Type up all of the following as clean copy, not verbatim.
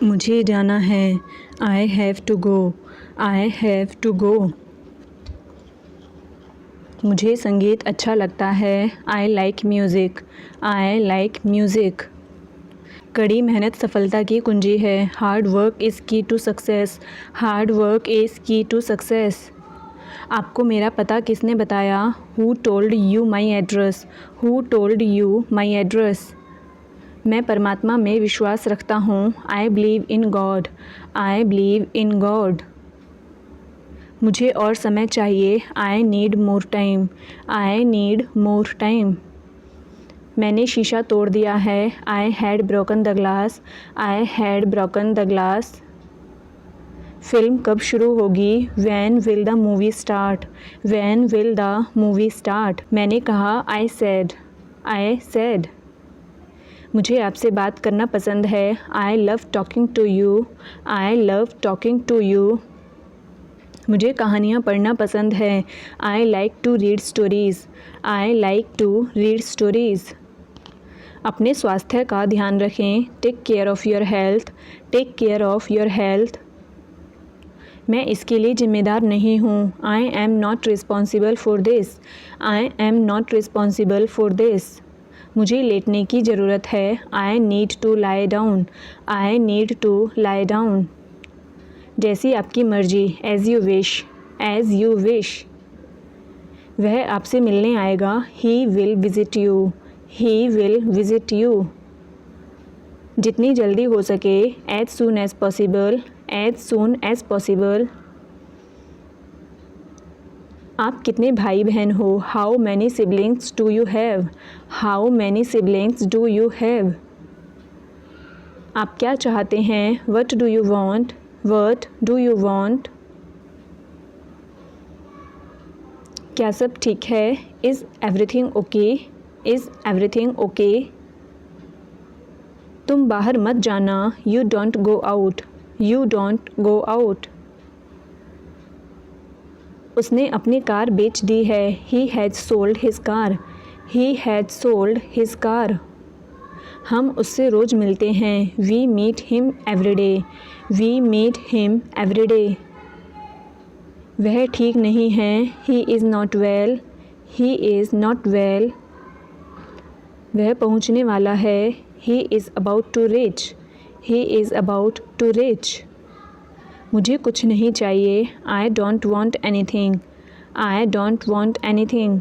मुझे जाना है। I have to go. I have to go. मुझे संगीत अच्छा लगता है। I like music. I like music. कड़ी मेहनत सफलता की कुंजी है। Hard work is key to success. Hard work is key to success. आपको मेरा पता किसने बताया? Who told you my address? Who told you my address? मैं परमात्मा में विश्वास रखता हूँ। I believe in God. I believe in God. मुझे और समय चाहिए। I need more time. I need more time. मैंने शीशा तोड़ दिया है। I had broken the glass. I had broken the glass. Film कब शुरू होगी? When will the movie start? When will the movie start? मैंने कहा। I said. I said. मुझे आपसे बात करना पसंद है। I love talking to you. I love talking to you. मुझे कहानियाँ पढ़ना पसंद है। I like to read stories. I like to read stories. अपने स्वास्थ्य का ध्यान रखें। Take care of your health. Take care of your health. मैं इसके लिए जिम्मेदार नहीं हूँ। I am not responsible for this. I am not responsible for this. मुझे लेटने की ज़रूरत है। I need to lie down. I need to lie down. जैसी आपकी मर्ज़ी। As you wish. As you wish. वह आपसे मिलने आएगा। He will visit you. He will visit you. जितनी जल्दी हो सके। As soon as possible. As soon as possible. आप कितने भाई बहन हो? How many siblings do you have? How many siblings do you have? आप क्या चाहते हैं? What do you want? What do you want? क्या सब ठीक है? Is everything okay? Is everything okay? तुम बाहर मत जाना। You don't go out. You don't go out. उसने अपनी कार बेच दी है। He has sold his car. He has sold his car. हम उससे रोज़ मिलते हैं। We meet him every day. We meet him every day. वह ठीक नहीं है। He is not well. He is not well. वह पहुंचने वाला है। He is about to reach. He is about to reach. मुझे कुछ नहीं चाहिए। I don't want anything. I don't want anything.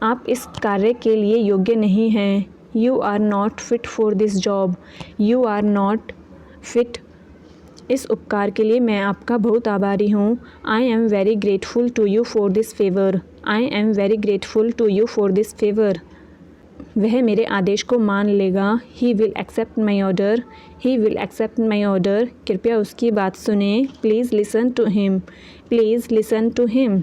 आप इस कार्य के लिए योग्य नहीं हैं। You are not fit for this job. You are not fit. इस उपकार के लिए मैं आपका बहुत आभारी हूँ। I am very grateful to you for this favour. I am very grateful to you for this favour. वह मेरे आदेश को मान लेगा। He will accept my order. He will accept my order. कृपया उसकी बात सुने। Please listen to him. Please listen to him.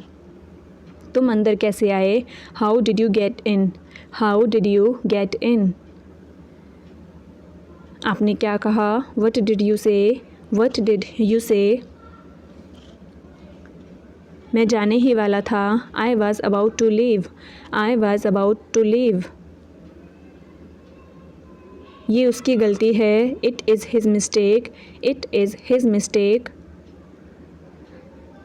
तुम अंदर कैसे आए? How did you get in? How did you get in? आपने क्या कहा? What did you say? What did you say? मैं जाने ही वाला था। I was about to leave. I was about to leave. ये उसकी गलती है। It is his mistake. It is his mistake.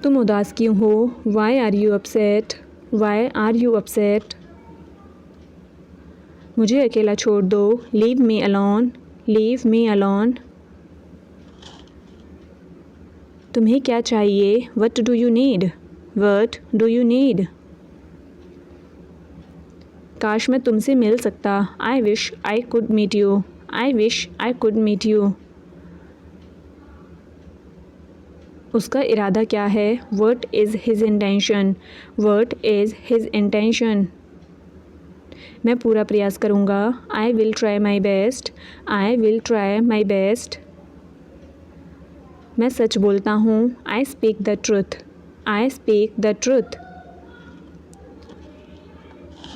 तुम उदास क्यों हो? Why are you upset? Why are you upset? मुझे अकेला छोड़ दो। Leave me alone. Leave me alone. तुम्हें क्या चाहिए? What do you need? What do you need? काश मैं तुमसे मिल सकता। I wish I could meet you. I wish I could meet you. उसका इरादा क्या है? What is his intention? What is his intention? मैं पूरा प्रयास करूँगा। I will try my best. I will try my best. मैं सच बोलता हूँ। I speak the truth. I speak the truth.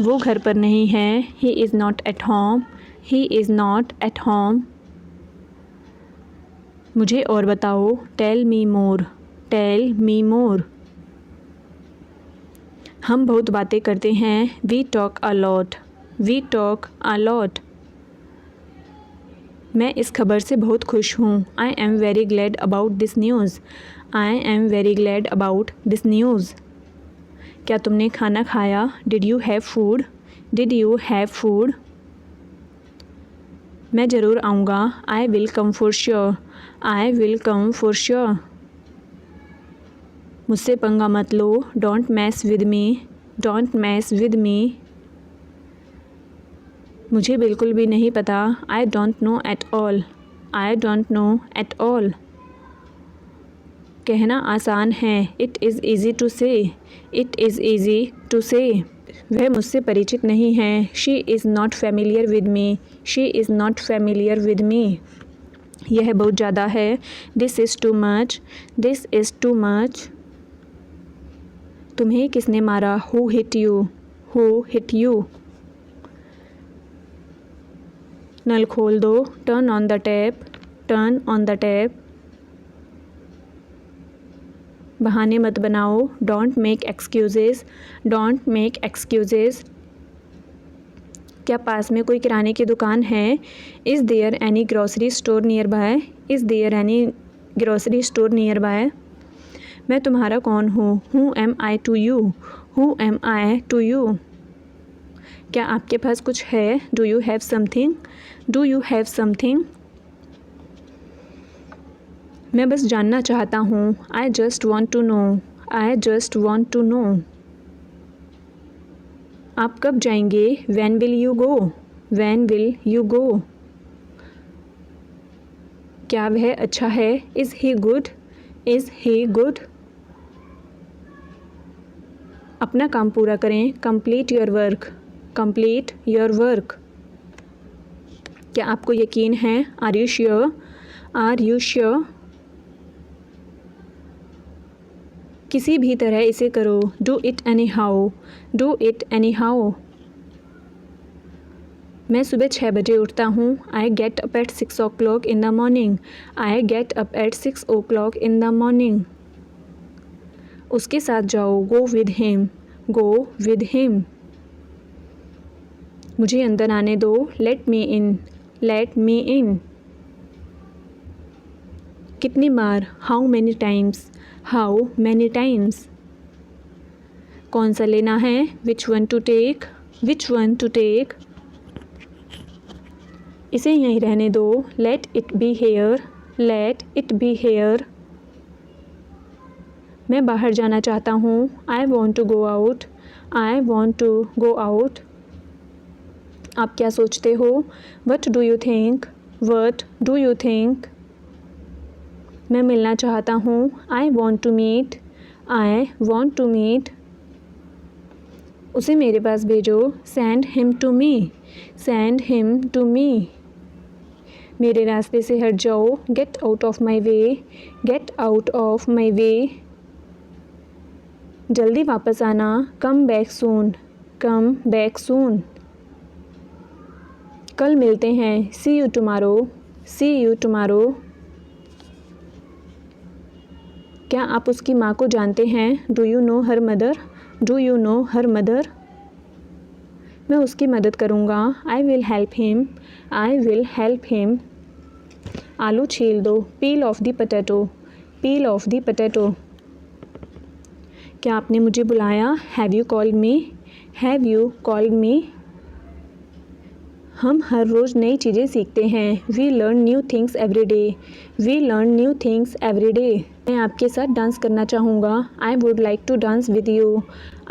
वो घर पर नहीं है। He is not at home. He is not at home. मुझे और बताओ। Tell me more. Tell me more. हम बहुत बातें करते हैं। We talk a lot. We talk a lot. मैं इस खबर से बहुत खुश हूँ. I am very glad about this news. I am very glad about this news. क्या तुमने खाना खाया? Did you have food? Did you have food? मैं ज़रूर आऊँगा. I will come for sure. I will come for sure. मुझसे पंगा मत लो. Don't mess with me. Don't mess with me. मुझे बिल्कुल भी नहीं पता. I don't know at all. I don't know at all. कहना आसान है. It is easy to say. It is easy to say. वह मुझसे परिचित नहीं है. She is not familiar with me. She is not familiar with me. यह बहुत ज़्यादा है. This is too much. This is too much. तुम्हें किसने मारा? Who hit you? Who hit you? नल खोल दो. Turn on the tap. Turn on the tap. बहाने मत बनाओ. Don't make excuses. Don't make excuses. क्या पास में कोई किराने की दुकान है? Is there any grocery store nearby? Is there any grocery store nearby? मैं तुम्हारा कौन हूँ? Who am I to you? Who am I to you? क्या आपके पास कुछ है? Do you have something? Do you have something? मैं बस जानना चाहता हूँ. I just want to know. I just want to know. आप कब जाएंगे? When will you go? When will you go? क्या वह अच्छा है? Is he good? Is he good? अपना काम पूरा करें. Complete your work. Complete your work. क्या आपको यकीन है? Are you sure? Are you sure? किसी भी तरह इसे करो. Do it anyhow. Do it anyhow. मैं सुबह 6 बजे उठता हूँ. I get up at 6 o'clock in the morning. I get up at 6 o'clock in the morning. उसके साथ जाओ. Go with him. Go with him. मुझे अंदर आने दो. Let me in. Let me in. कितनी बार? How many times. How many times. कौन सा लेना है? Which one to take. Which one to take. इसे यहीं रहने दो. Let it be hair. Late it be here. मैं बाहर जाना चाहता हूँ. I want to go out. I want to go out. आप क्या सोचते हो? What do you think. What do you think. मैं मिलना चाहता हूँ. I want to meet. I want to meet. उसे मेरे पास भेजो. Send him to me. Send him to me. मेरे रास्ते से हट जाओ. Get out of my way. Get out of my वे. जल्दी वापस आना. Come back soon. Come back soon. कल मिलते हैं. See you tomorrow. See you tomorrow. क्या आप उसकी माँ को जानते हैं? Do you know her mother. Do you know her mother. मैं उसकी मदद करूँगा. I will help him. I will help him. आलू छील दो. Peel off the potato. Peel off the potato. क्या आपने मुझे बुलाया? Have you called me. Have you called मी. हम हर रोज़ नई चीज़ें सीखते हैं. We learn new things every day. We learn new things every day. मैं आपके साथ डांस करना चाहूँगा. I would like to dance with you.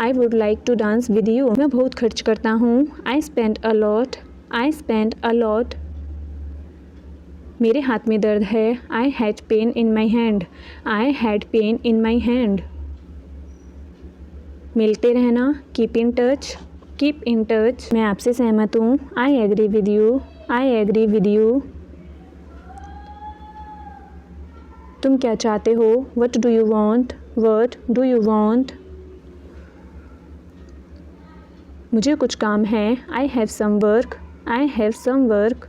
I would like to dance with you. मैं बहुत खर्च करता हूँ. I spend a lot. I spend a lot. मेरे हाथ में दर्द है. I had pain in my hand. I had pain in my hand. मिलते रहना. Keep in touch. Keep in touch. मैं आपसे सहमत हूँ. I agree with you. I agree with you. तुम क्या चाहते हो? What do you want. What do you want. मुझे कुछ काम है. I have some work. I have some work.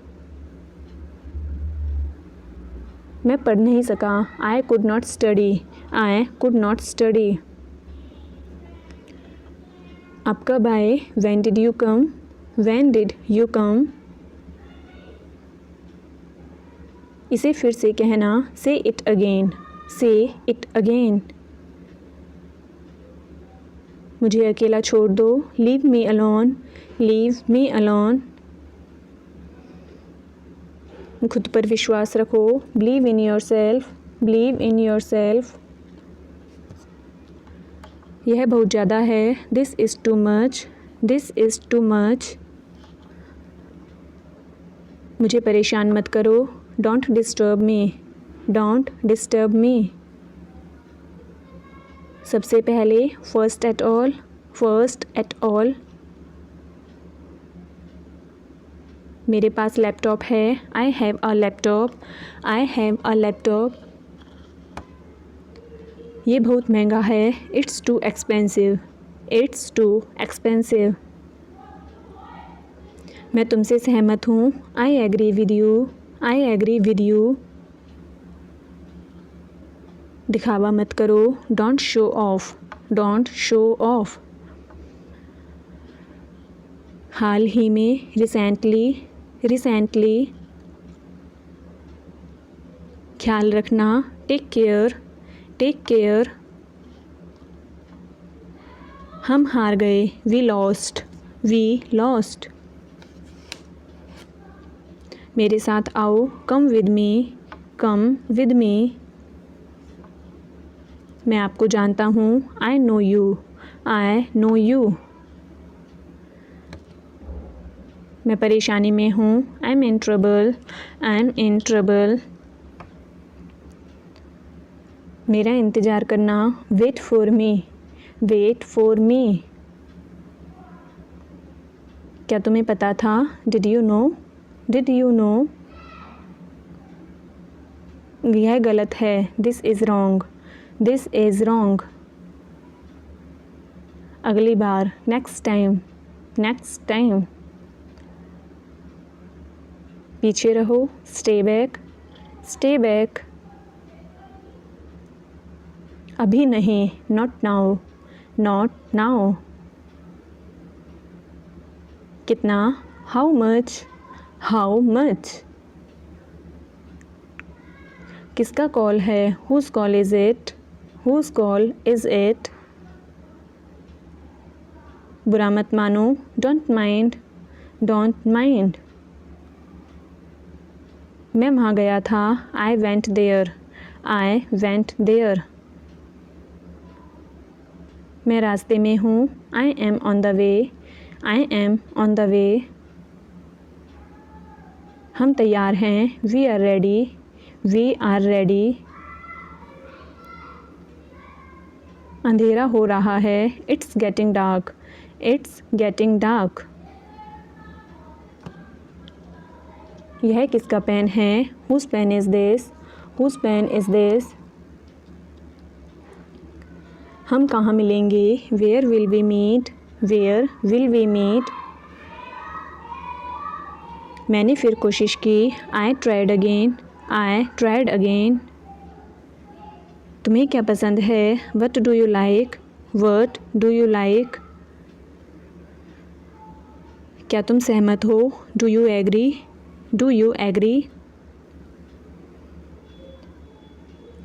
मैं पढ़ नहीं सका. I could not study. I could not study. आप कब आए? When did you come. When did you come. इसे फिर से कहना, से इट अगेन, से इट अगेन। मुझे अकेला छोड़ दो, leave me alone, leave me alone. खुद पर विश्वास रखो, believe in your self, believe in your self. यह बहुत ज़्यादा है, this is too much, this is too much. मुझे परेशान मत करो, don't disturb me, don't disturb me. सबसे पहले, first at all, first at all. मेरे पास लैपटॉप है, I have a laptop, I have a laptop. ये बहुत महंगा है, it's too expensive, it's too expensive. मैं तुमसे सहमत हूँ, I agree with you, I agree with you. दिखावा मत करो, don't show off, don't show off. हाल ही में, रिसेंटली, रिसेंटली। ख्याल रखना, टेक केयर, टेक केयर। हम हार गए, वी लॉस्ट, वी लॉस्ट। मेरे साथ आओ, come with me, come with me. मैं आपको जानता हूँ, I know you, I know you. मैं परेशानी में हूँ, I am in trouble, I am in trouble. मेरा इंतज़ार करना, wait for me, wait for me. क्या तुम्हें पता था, did you know, did you know. यह गलत है, this is wrong, this is wrong. अगली बार, नेक्स्ट टाइम, नेक्स्ट टाइम। पीछे रहो, स्टे बैक, स्टे बैक। अभी नहीं, नॉट नाउ, नॉट नाउ। कितना, हाउ मच, हाउ मच। किसका कॉल है, whose call is it, whose call is it. बुरा मत मानो, डोंट माइंड, डोंट माइंड। मैं वहाँ गया था, I went there, I went there. मैं रास्ते में हूँ, I am on the way, I am on the way. हम तैयार हैं, we are ready, we are ready. अंधेरा हो रहा है, it's getting dark, it's getting dark. यह किसका पेन है, whose pen is this, whose pen is this. हम कहाँ मिलेंगे, where will we meet, where will we meet. मैंने फिर कोशिश की, आई tried again, I tried again. तुम्हें क्या पसंद है, what do you like, what do you like. क्या तुम सहमत हो, do you agree, do you agree.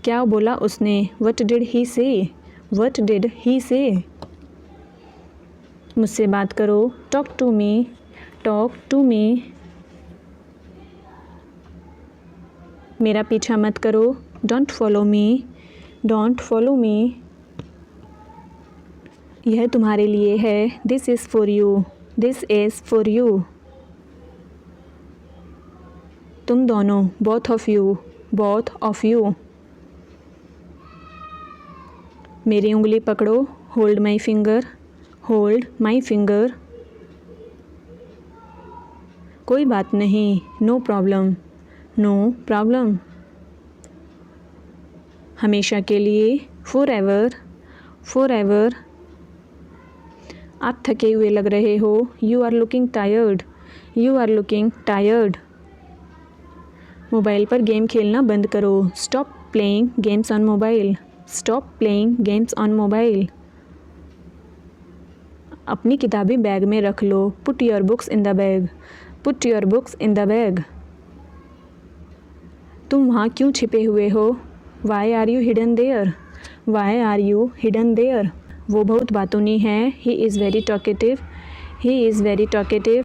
क्या बोला उसने, वट डिड ही से, वट डिड ही से। मुझसे बात करो, talk to me, talk to me. मेरा पीछा मत करो, don't follow me, don't follow me. यह तुम्हारे लिए है, this is for you, this is for you. तुम दोनों, both of you, both of you. मेरी उंगली पकड़ो, hold my finger, hold my finger. कोई बात नहीं, नो प्रॉब्लम, नो प्रॉब्लम। हमेशा के लिए, फॉर एवर, फॉर एवर। आप थके हुए लग रहे हो, you are looking tired, you are looking tired. Mobile पर गेम खेलना बंद करो, stop playing games on mobile, stop playing games on mobile. अपनी किताबें बैग में रख लो, put your books in the bag, put your books in the bag. तुम वहाँ क्यों छिपे हुए हो? Why are you hidden there? Why are you hidden there? वो बहुत बातूनी है। He is very talkative. He is very talkative.